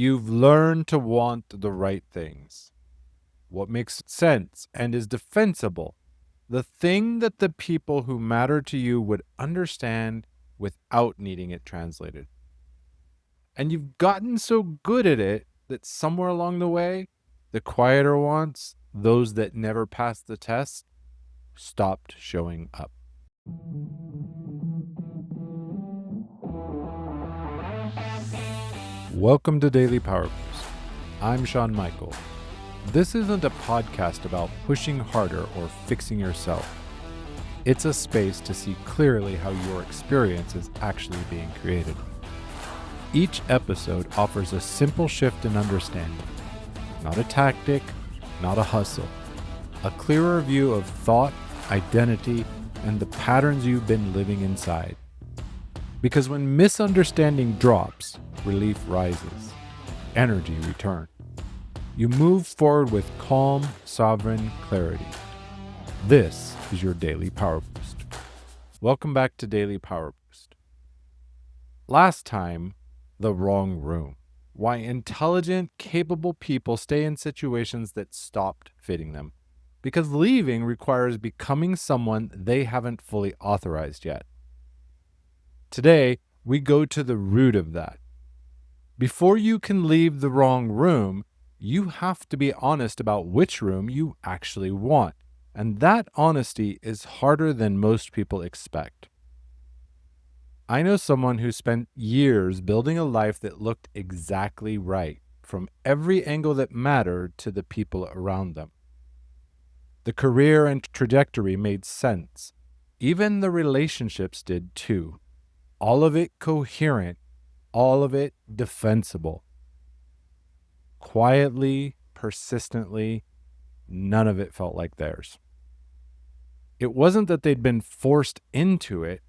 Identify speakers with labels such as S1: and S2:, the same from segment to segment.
S1: You've learned to want the right things, what makes sense and is defensible, the thing that the people who matter to you would understand without needing it translated. And you've gotten so good at it that somewhere along the way, the quieter wants, those that never passed the test, stopped showing up. Welcome to Daily Power Boost. I'm Sean Michael. This isn't a podcast about pushing harder or fixing yourself. It's a space to see clearly how your experience is actually being created. Each episode offers a simple shift in understanding, not a tactic, not a hustle, a clearer view of thought, identity, and the patterns you've been living inside. Because when misunderstanding drops, relief rises, energy returns. You move forward with calm, sovereign clarity. This is your Daily Power Boost. Welcome back to Daily Power Boost. Last time, the wrong room. Why intelligent, capable people stay in situations that stopped fitting them. Because leaving requires becoming someone they haven't fully authorized yet. Today, we go to the root of that. Before you can leave the wrong room, you have to be honest about which room you actually want. And that honesty is harder than most people expect. I know someone who spent years building a life that looked exactly right, from every angle that mattered to the people around them. The career and trajectory made sense. Even the relationships did too. All of it coherent, all of it defensible. Quietly, persistently, none of it felt like theirs. It wasn't that they'd been forced into it.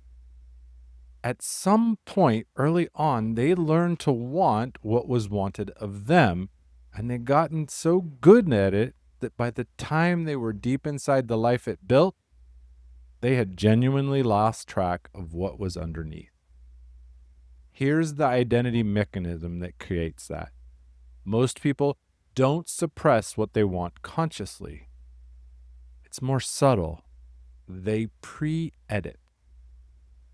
S1: At some point early on, they learned to want what was wanted of them, and they'd gotten so good at it that by the time they were deep inside the life it built, they had genuinely lost track of what was underneath. Here's the identity mechanism that creates that. Most people don't suppress what they want consciously. It's more subtle. They pre-edit.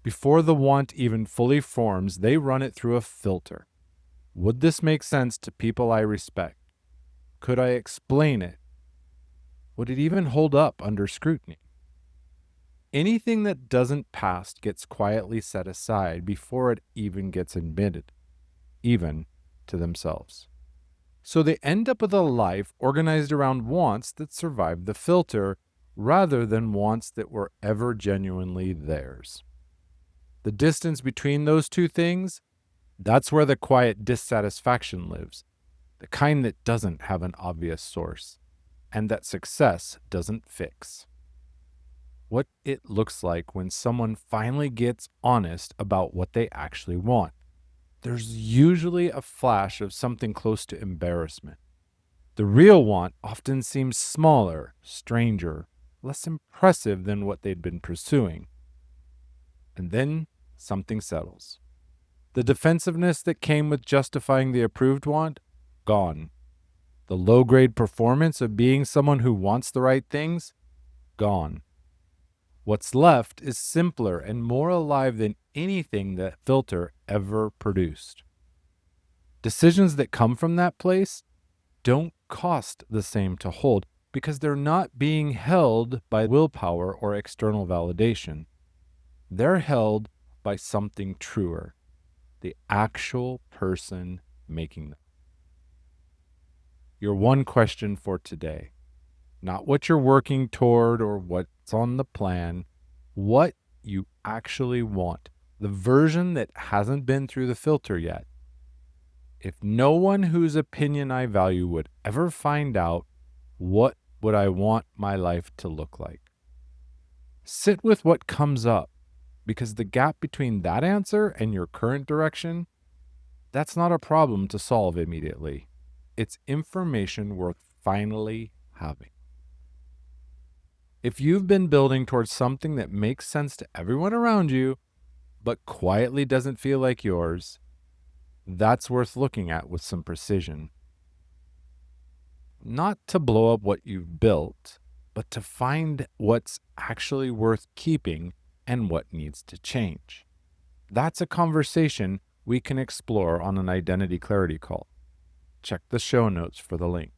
S1: Before the want even fully forms, they run it through a filter. Would this make sense to people I respect? Could I explain it? Would it even hold up under scrutiny? Anything that doesn't pass gets quietly set aside before it even gets admitted, even to themselves. So they end up with a life organized around wants that survived the filter rather than wants that were ever genuinely theirs. The distance between those two things, that's where the quiet dissatisfaction lives, the kind that doesn't have an obvious source, and that success doesn't fix. What it looks like when someone finally gets honest about what they actually want. There's usually a flash of something close to embarrassment. The real want often seems smaller, stranger, less impressive than what they'd been pursuing. And then something settles. The defensiveness that came with justifying the approved want, gone. The low-grade performance of being someone who wants the right things, gone. What's left is simpler and more alive than anything that filter ever produced. Decisions that come from that place don't cost the same to hold because they're not being held by willpower or external validation. They're held by something truer, the actual person making them. Your one question for today, not what you're working toward or what's on the plan, what you actually want, the version that hasn't been through the filter yet. If no one whose opinion I value would ever find out, what would I want my life to look like? Sit with what comes up, because the gap between that answer and your current direction, that's not a problem to solve immediately. It's information worth finally having. If you've been building towards something that makes sense to everyone around you, but quietly doesn't feel like yours, That's worth looking at with some precision. Not to blow up what you've built, but to find what's actually worth keeping and what needs to change. That's a conversation we can explore on an identity clarity call. Check the show notes for the link.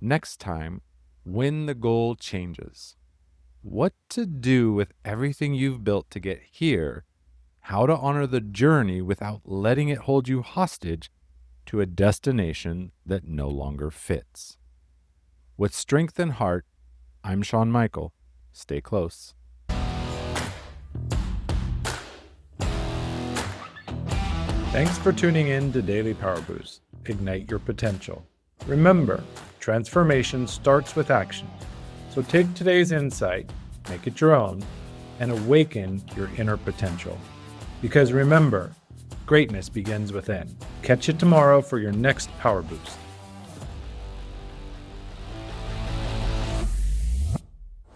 S1: Next time, when the goal changes, what to do with everything you've built to get here, how to honor the journey without letting it hold you hostage to a destination that no longer fits. With strength and heart, I'm Sean Michael. Stay close.
S2: Thanks for tuning in to Daily Power Boost. Ignite your potential. Remember, transformation starts with action. So take today's insight, make it your own, and awaken your inner potential. Because remember, greatness begins within. Catch you tomorrow for your next Power Boost.